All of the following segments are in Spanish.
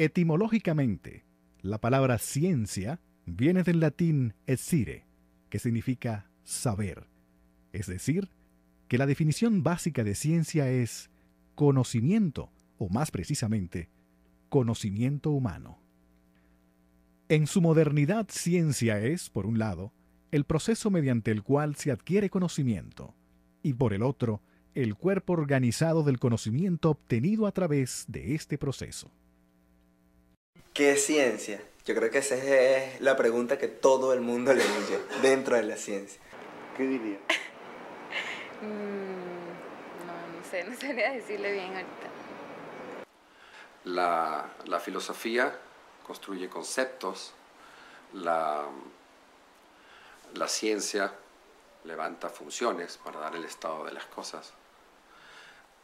Etimológicamente, la palabra ciencia viene del latín scire, que significa saber. Es decir, que la definición básica de ciencia es conocimiento, o más precisamente, conocimiento humano. En su modernidad, ciencia es, por un lado, el proceso mediante el cual se adquiere conocimiento, y por el otro, el cuerpo organizado del conocimiento obtenido a través de este proceso. ¿Qué es ciencia? Yo creo que esa es la pregunta que todo el mundo le huye dentro de la ciencia. ¿Qué diría? No sé, no sabría decirle bien ahorita. La filosofía construye conceptos, la ciencia levanta funciones para dar el estado de las cosas,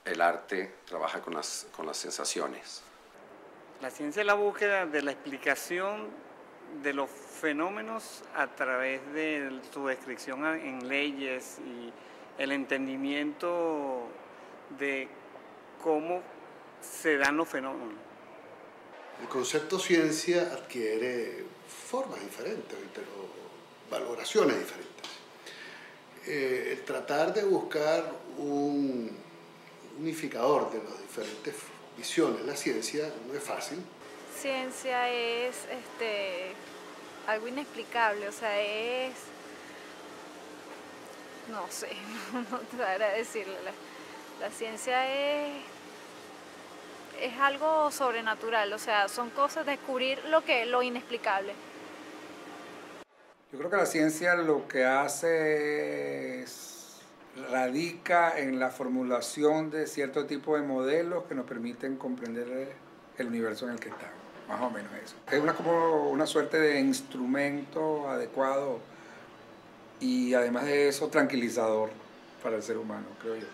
el arte trabaja con las sensaciones. La ciencia es la búsqueda de la explicación de los fenómenos a través de su descripción en leyes y el entendimiento de cómo se dan los fenómenos. El concepto ciencia adquiere formas diferentes o valoraciones diferentes. El tratar de buscar un unificador de las diferentes visiones de la ciencia no es fácil. Ciencia es algo inexplicable, o sea, no sé, no te sabré decirle. La ciencia es algo sobrenatural, o sea, son cosas, descubrir lo inexplicable. Yo creo que la ciencia lo que hace radica en la formulación de cierto tipo de modelos que nos permiten comprender el universo en el que estamos, más o menos eso. Es como una suerte de instrumento adecuado y además de eso tranquilizador para el ser humano, creo yo.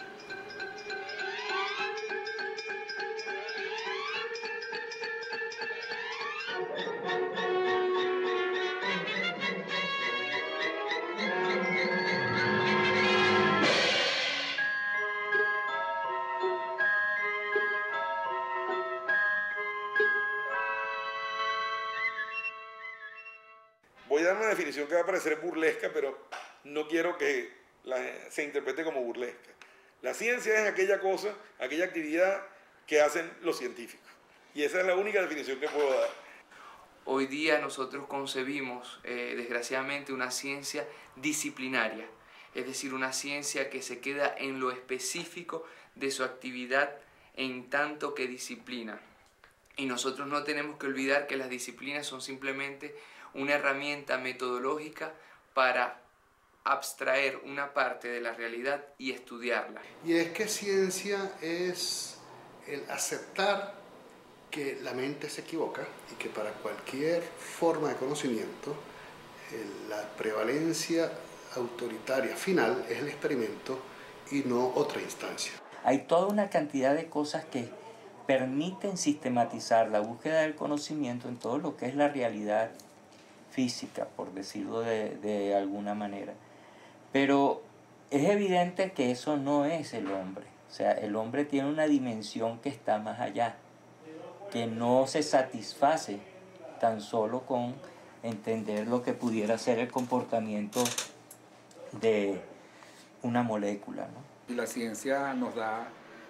Voy a dar una definición que va a parecer burlesca, pero no quiero que se interprete como burlesca. La ciencia es aquella cosa, aquella actividad que hacen los científicos. Y esa es la única definición que puedo dar. Hoy día nosotros concebimos, desgraciadamente, una ciencia disciplinaria, es decir, una ciencia que se queda en lo específico de su actividad en tanto que disciplina. Y nosotros no tenemos que olvidar que las disciplinas son simplemente una herramienta metodológica para abstraer una parte de la realidad y estudiarla. Y es que ciencia es el aceptar que la mente se equivoca y que para cualquier forma de conocimiento la prevalencia autoritaria final es el experimento y no otra instancia. Hay toda una cantidad de cosas que permiten sistematizar la búsqueda del conocimiento en todo lo que es la realidad física, por decirlo de alguna manera. Pero es evidente que eso no es el hombre. O sea, el hombre tiene una dimensión que está más allá, que no se satisface tan solo con entender lo que pudiera ser el comportamiento de una molécula, ¿no? Y la ciencia nos da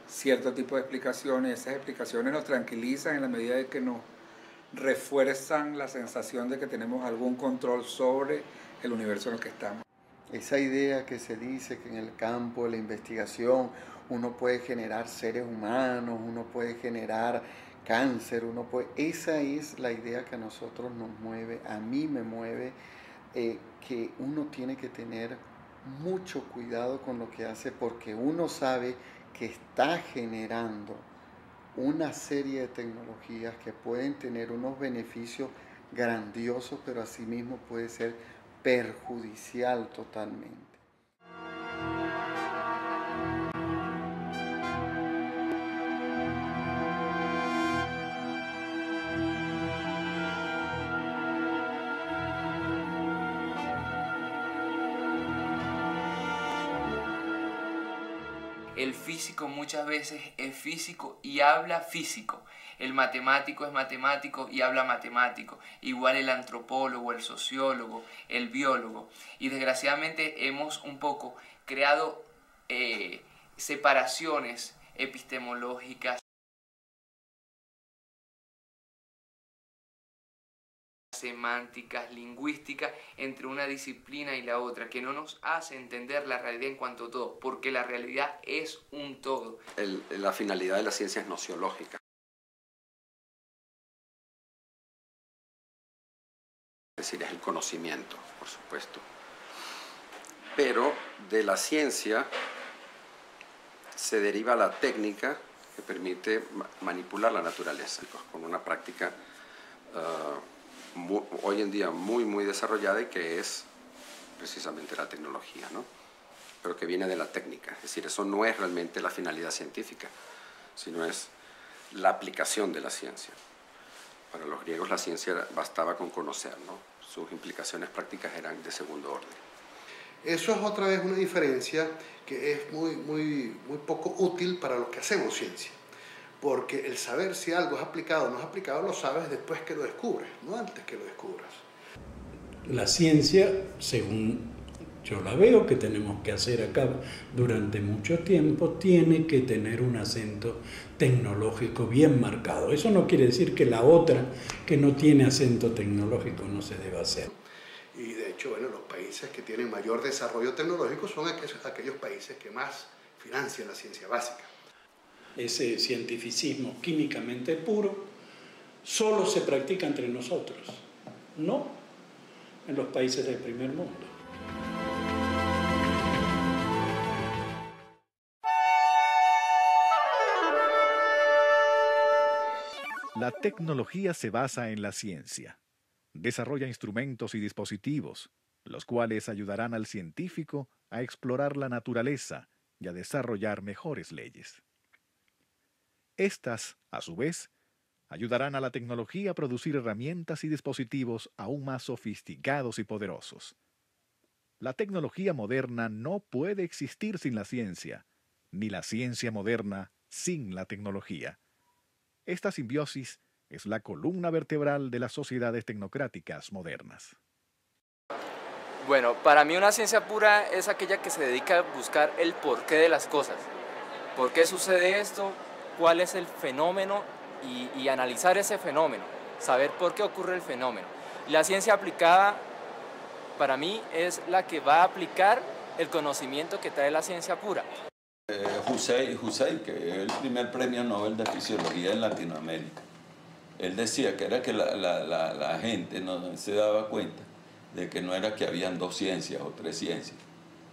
cierto tipo de explicaciones. Esas explicaciones nos tranquilizan en la medida de que nos refuerzan la sensación de que tenemos algún control sobre el universo en el que estamos. Esa idea que se dice que en el campo de la investigación uno puede generar seres humanos, uno puede generar cáncer, esa es la idea que a nosotros nos mueve, a mí me mueve, que uno tiene que tener mucho cuidado con lo que hace porque uno sabe que está generando una serie de tecnologías que pueden tener unos beneficios grandiosos, pero asimismo puede ser perjudicial totalmente. El físico muchas veces es físico y habla físico. El matemático es matemático y habla matemático, igual el antropólogo, el sociólogo, el biólogo. Y desgraciadamente hemos un poco creado separaciones epistemológicas, semánticas, lingüísticas entre una disciplina y la otra, que no nos hace entender la realidad en cuanto a todo, porque la realidad es un todo. La finalidad de la ciencia es nociológica. Es decir, es el conocimiento, por supuesto. Pero de la ciencia se deriva la técnica que permite manipular la naturaleza, con una práctica hoy en día muy desarrollada, y que es precisamente la tecnología, ¿no? Pero que viene de la técnica. Es decir, eso no es realmente la finalidad científica, sino es la aplicación de la ciencia. Para los griegos la ciencia bastaba con conocer, ¿no? Sus implicaciones prácticas eran de segundo orden. Eso es otra vez una diferencia que es muy poco útil para los que hacemos ciencia. Porque el saber si algo es aplicado o no es aplicado lo sabes después que lo descubres, no antes que lo descubras. La ciencia, según yo la veo, que tenemos que hacer acá durante mucho tiempo, tiene que tener un acento tecnológico bien marcado. Eso no quiere decir que la otra, que no tiene acento tecnológico, no se deba hacer. Y de hecho, bueno, los países que tienen mayor desarrollo tecnológico son aquellos países que más financian la ciencia básica. Ese cientificismo químicamente puro solo se practica entre nosotros, no en los países del primer mundo. La tecnología se basa en la ciencia. Desarrolla instrumentos y dispositivos, los cuales ayudarán al científico a explorar la naturaleza y a desarrollar mejores leyes. Estas, a su vez, ayudarán a la tecnología a producir herramientas y dispositivos aún más sofisticados y poderosos. La tecnología moderna no puede existir sin la ciencia, ni la ciencia moderna sin la tecnología. Esta simbiosis es la columna vertebral de las sociedades tecnocráticas modernas. Bueno, para mí una ciencia pura es aquella que se dedica a buscar el porqué de las cosas. ¿Por qué sucede esto? ¿Cuál es el fenómeno? Y analizar ese fenómeno, saber por qué ocurre el fenómeno. La ciencia aplicada, para mí, es la que va a aplicar el conocimiento que trae la ciencia pura. Husserl, que es el primer premio Nobel de Fisiología en Latinoamérica, él decía que era que la gente no se daba cuenta de que no era que habían dos ciencias o tres ciencias.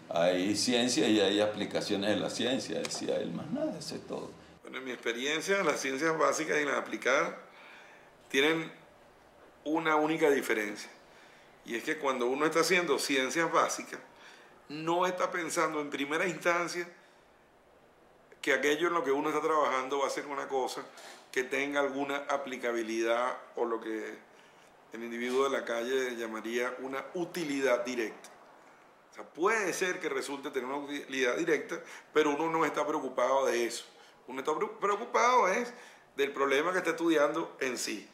Hay ciencia y hay aplicaciones de la ciencia, decía él, más nada, eso es todo. Bueno, en mi experiencia, las ciencias básicas y las aplicadas tienen una única diferencia. Y es que cuando uno está haciendo ciencias básicas, no está pensando en primera instancia que aquello en lo que uno está trabajando va a ser una cosa que tenga alguna aplicabilidad o lo que el individuo de la calle llamaría una utilidad directa. O sea, puede ser que resulte tener una utilidad directa, pero uno no está preocupado de eso. Uno está preocupado es del problema que está estudiando en sí.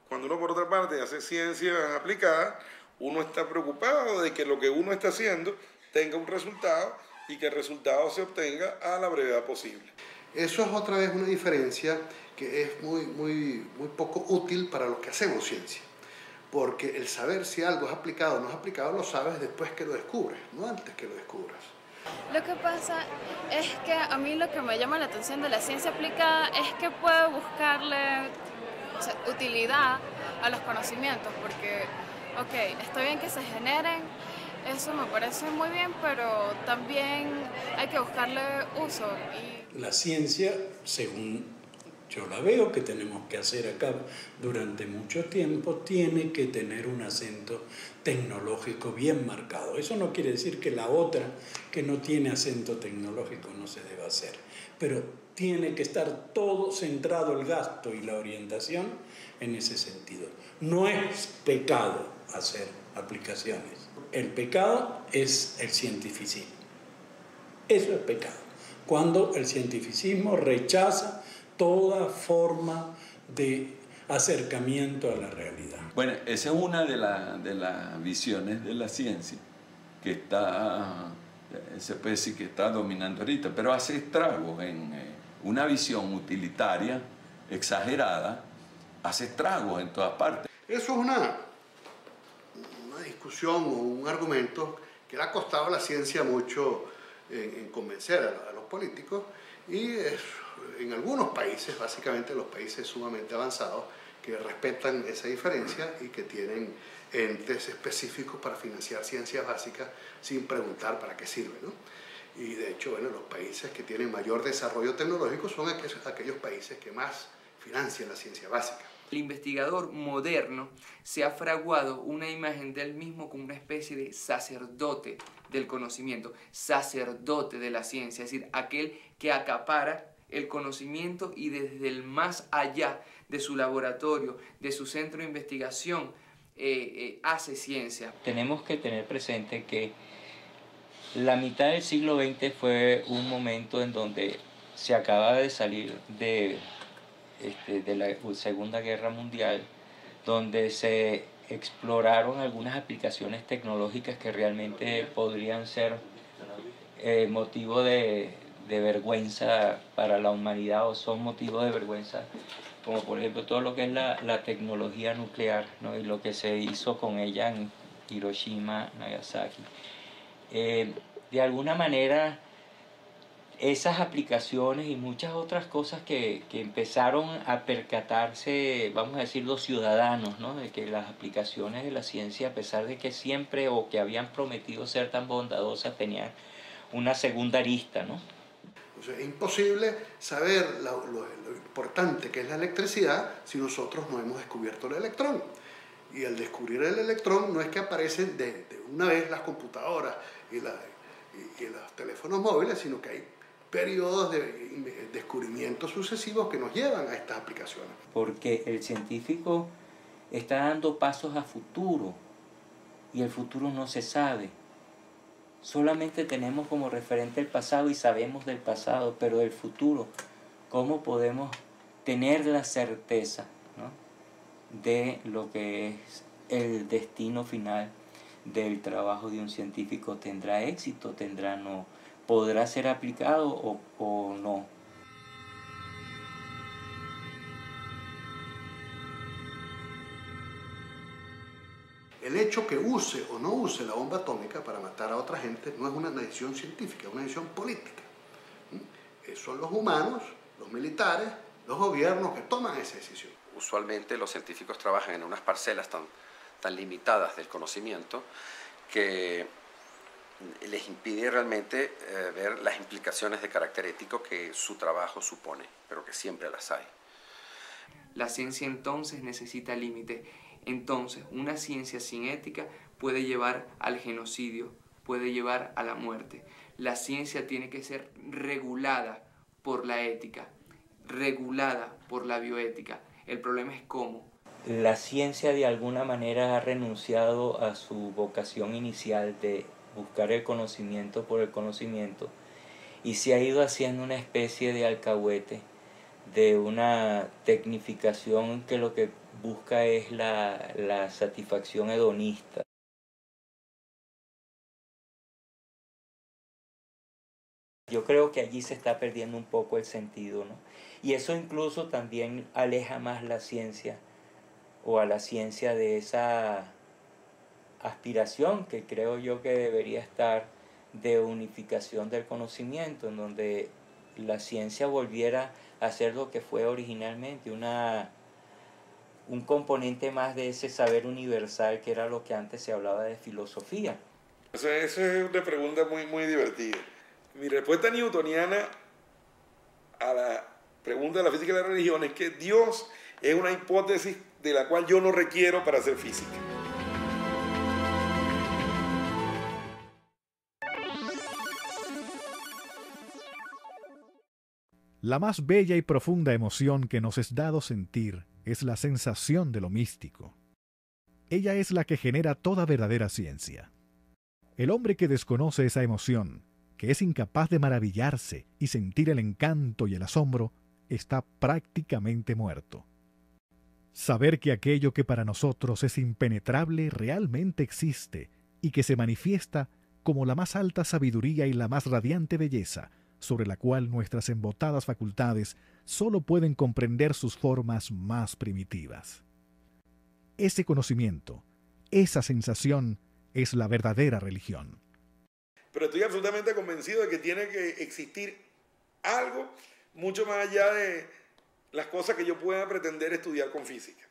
Cuando uno, por otra parte, hace ciencias aplicadas, uno está preocupado de que lo que uno está haciendo tenga un resultado y que el resultado se obtenga a la brevedad posible. Eso es otra vez una diferencia que es muy poco útil para los que hacemos ciencia. Porque el saber si algo es aplicado o no es aplicado lo sabes después que lo descubres, no antes que lo descubras. Lo que pasa es que a mí lo que me llama la atención de la ciencia aplicada es que puede buscarle utilidad a los conocimientos, porque, ok, está bien que se generen, eso me parece muy bien, pero también hay que buscarle uso. La ciencia, según yo la veo, que tenemos que hacer acá durante mucho tiempo, tiene que tener un acento tecnológico bien marcado. Eso no quiere decir que la otra, que no tiene acento tecnológico, no se deba hacer, pero tiene que estar todo centrado el gasto y la orientación en ese sentido. No es pecado hacer aplicaciones. El pecado es el cientificismo. Eso es pecado. Cuando el cientificismo rechaza toda forma de acercamiento a la realidad. Bueno, esa es una de las visiones de la ciencia que se puede decir que está dominando ahorita, pero hace estragos en una visión utilitaria exagerada, hace estragos en todas partes. Eso es una discusión o un argumento que le ha costado a la ciencia mucho en convencer a los políticos, y en algunos países, básicamente los países sumamente avanzados, que respetan esa diferencia y que tienen entes específicos para financiar ciencias básicas sin preguntar para qué sirve, ¿no? Y de hecho, bueno, los países que tienen mayor desarrollo tecnológico son aquellos países que más financian la ciencia básica. El investigador moderno se ha fraguado una imagen del mismo como una especie de sacerdote del conocimiento, sacerdote de la ciencia, es decir, aquel que acapara el conocimiento y desde el más allá de su laboratorio, de su centro de investigación, hace ciencia. Tenemos que tener presente que la mitad del siglo XX fue un momento en donde se acababa de salir de la Segunda Guerra Mundial, donde se exploraron algunas aplicaciones tecnológicas que realmente podrían ser motivo de vergüenza para la humanidad, o son motivo de vergüenza, como por ejemplo todo lo que es la tecnología nuclear, ¿no? Y lo que se hizo con ella en Hiroshima, Nagasaki. De alguna manera, esas aplicaciones y muchas otras cosas que empezaron a percatarse, vamos a decir, los ciudadanos, ¿no? De que las aplicaciones de la ciencia, a pesar de que siempre o que habían prometido ser tan bondadosas, tenían una segunda arista, ¿no? O sea, es imposible saber lo importante que es la electricidad si nosotros no hemos descubierto el electrón. Y al descubrir el electrón no es que aparecen de una vez las computadoras y los teléfonos móviles, sino que hay periodos de descubrimientos sucesivos que nos llevan a estas aplicaciones. Porque el científico está dando pasos a futuro y el futuro no se sabe. Solamente tenemos como referente el pasado y sabemos del pasado, pero del futuro, ¿cómo podemos tener la certeza, ¿no?, de lo que es el destino final del trabajo de un científico? ¿Tendrá éxito? ¿Tendrá no? ¿Podrá ser aplicado o no? El hecho que use o no use la bomba atómica para matar a otra gente no es una decisión científica, es una decisión política. Son los humanos, los militares, los gobiernos que toman esa decisión. Usualmente los científicos trabajan en unas parcelas tan limitadas del conocimiento que les impide realmente ver las implicaciones de carácter ético que su trabajo supone, pero que siempre las hay. La ciencia entonces necesita límites. Entonces, una ciencia sin ética puede llevar al genocidio, puede llevar a la muerte. La ciencia tiene que ser regulada por la ética, regulada por la bioética. El problema es cómo. La ciencia de alguna manera ha renunciado a su vocación inicial de buscar el conocimiento por el conocimiento y se ha ido haciendo una especie de alcahuete, de una tecnificación que lo que busca es la satisfacción hedonista. Yo creo que allí se está perdiendo un poco el sentido, ¿no? Y eso incluso también aleja más la ciencia, o a la ciencia, de esa aspiración que creo yo que debería estar de unificación del conocimiento, en donde la ciencia volviera a ser lo que fue originalmente, un componente más de ese saber universal que era lo que antes se hablaba de filosofía. Eso es una pregunta muy, muy divertida. Mi respuesta newtoniana a la pregunta de la física de la religión es que Dios es una hipótesis de la cual yo no requiero para hacer física. La más bella y profunda emoción que nos es dado sentir es la sensación de lo místico. Ella es la que genera toda verdadera ciencia. El hombre que desconoce esa emoción, que es incapaz de maravillarse y sentir el encanto y el asombro, está prácticamente muerto. Saber que aquello que para nosotros es impenetrable realmente existe y que se manifiesta como la más alta sabiduría y la más radiante belleza, sobre la cual nuestras embotadas facultades solo pueden comprender sus formas más primitivas. Ese conocimiento, esa sensación, es la verdadera religión. Pero estoy absolutamente convencido de que tiene que existir algo mucho más allá de las cosas que yo pueda pretender estudiar con física.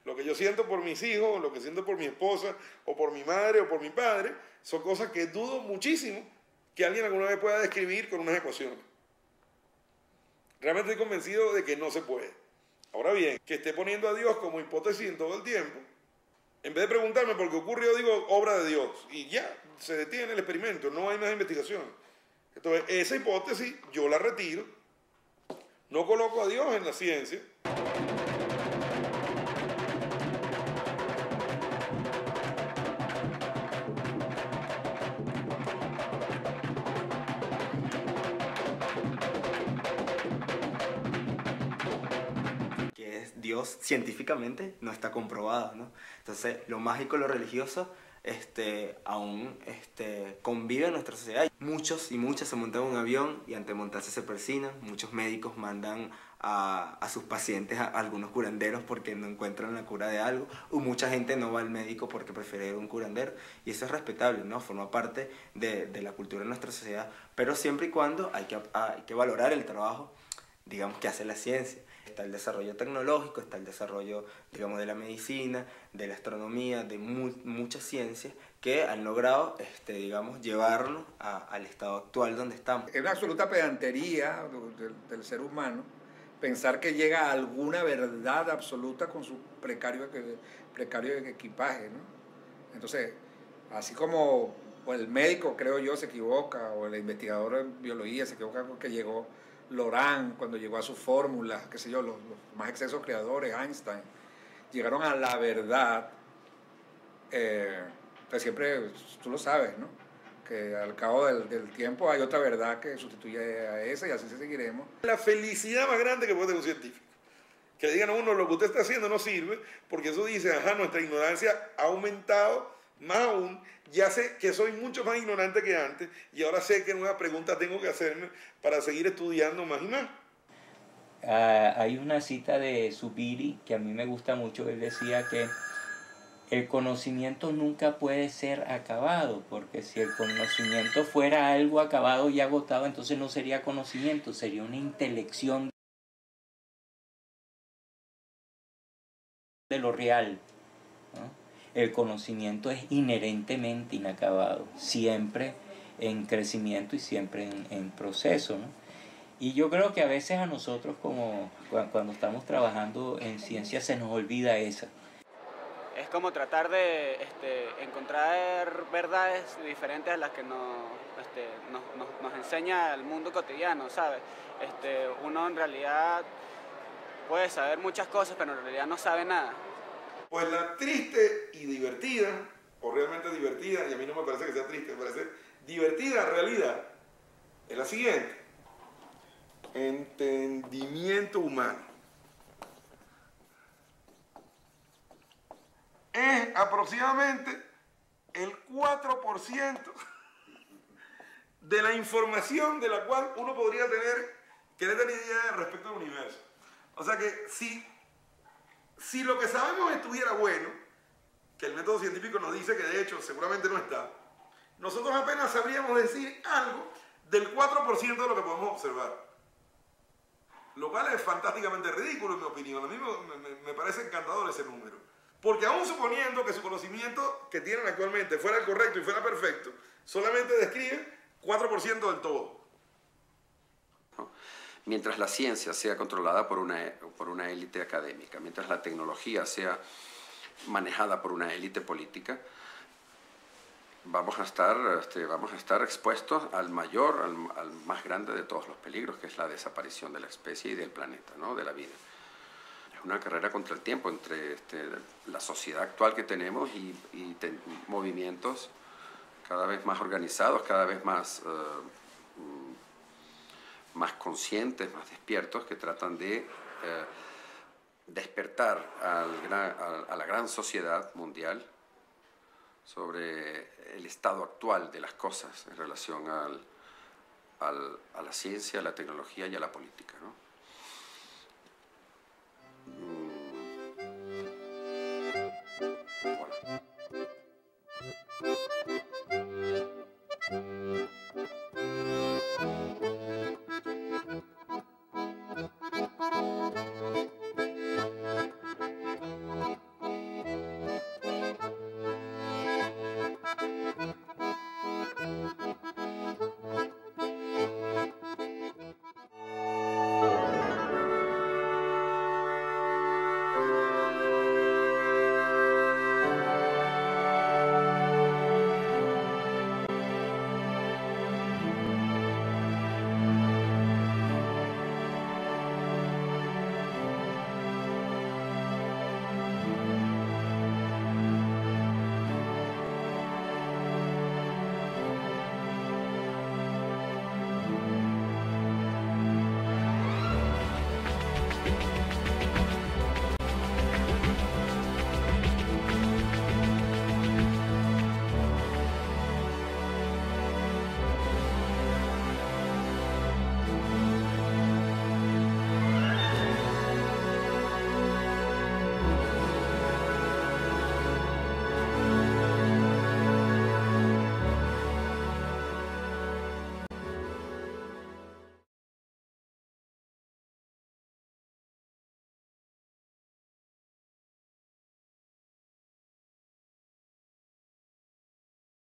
Lo que yo siento por mis hijos, lo que siento por mi esposa, o por mi madre, o por mi padre, son cosas que dudo muchísimo que alguien alguna vez pueda describir con unas ecuaciones. Realmente estoy convencido de que no se puede. Ahora bien, que esté poniendo a Dios como hipótesis en todo el tiempo, en vez de preguntarme por qué ocurrió, digo, obra de Dios. Y ya, se detiene el experimento, no hay más investigación. Entonces, esa hipótesis yo la retiro, no coloco a Dios en la ciencia. Dios científicamente no está comprobado, ¿no? Entonces, lo mágico y lo religioso aún convive en nuestra sociedad. Muchos y muchas se montan en un avión y antes de montarse se persignan. Muchos médicos mandan a sus pacientes a algunos curanderos porque no encuentran la cura de algo, o mucha gente no va al médico porque prefiere ir a un curandero, y eso es respetable, ¿no? Forma parte de la cultura de nuestra sociedad, pero siempre y cuando hay que valorar el trabajo, digamos, que hace la ciencia. Está el desarrollo tecnológico, está el desarrollo, digamos, de la medicina, de la astronomía, de muchas ciencias que han logrado, digamos, llevarnos al estado actual donde estamos. Es una absoluta pedantería del ser humano pensar que llega a alguna verdad absoluta con su precario equipaje, ¿no? Entonces, así como el médico, creo yo, se equivoca, o el investigador en biología se equivoca porque llegó Laurent cuando llegó a sus fórmulas, qué sé yo, los más excesos creadores, Einstein, llegaron a la verdad, pues siempre, tú lo sabes, ¿no? Que al cabo del tiempo hay otra verdad que sustituye a esa, y así seguiremos. La felicidad más grande que puede tener un científico. Que le digan a uno, lo que usted está haciendo no sirve, porque eso dice, ajá, nuestra ignorancia ha aumentado, más aún, ya sé que soy mucho más ignorante que antes, y ahora sé qué nueva pregunta tengo que hacerme para seguir estudiando más y más. Hay una cita de Zubiri que a mí me gusta mucho. Él decía que el conocimiento nunca puede ser acabado, porque si el conocimiento fuera algo acabado y agotado, entonces no sería conocimiento, sería una intelección de lo real, ¿no? El conocimiento es inherentemente inacabado, siempre en crecimiento y siempre en proceso, ¿no? Y yo creo que a veces a nosotros, como cuando estamos trabajando en ciencia, se nos olvida esa. Es como tratar de encontrar verdades diferentes a las que nos enseña el mundo cotidiano, ¿sabes? Uno en realidad puede saber muchas cosas, pero en realidad no sabe nada. Pues la triste y divertida, o realmente divertida, y a mí no me parece que sea triste, me parece divertida realidad, es la siguiente. Entendimiento humano. Es aproximadamente el 4% de la información de la cual uno podría querer tener idea respecto al universo. O sea que si lo que sabemos estuviera bueno, que el método científico nos dice que de hecho seguramente no está, nosotros apenas sabríamos decir algo del 4% de lo que podemos observar. Lo cual es fantásticamente ridículo en mi opinión. A mí me parece encantador ese número. Porque aún suponiendo que su conocimiento que tienen actualmente fuera el correcto y fuera perfecto, solamente describe 4% del todo. Mientras la ciencia sea controlada por una élite académica, mientras la tecnología sea manejada por una élite política, vamos a estar expuestos al más grande de todos los peligros, que es la desaparición de la especie y del planeta, ¿no? De la vida. Es una carrera contra el tiempo entre la sociedad actual que tenemos y movimientos cada vez más organizados, cada vez más conscientes, más despiertos, que tratan de despertar a la gran sociedad mundial sobre el estado actual de las cosas en relación a la ciencia, a la tecnología y a la política, ¿no? Voilà.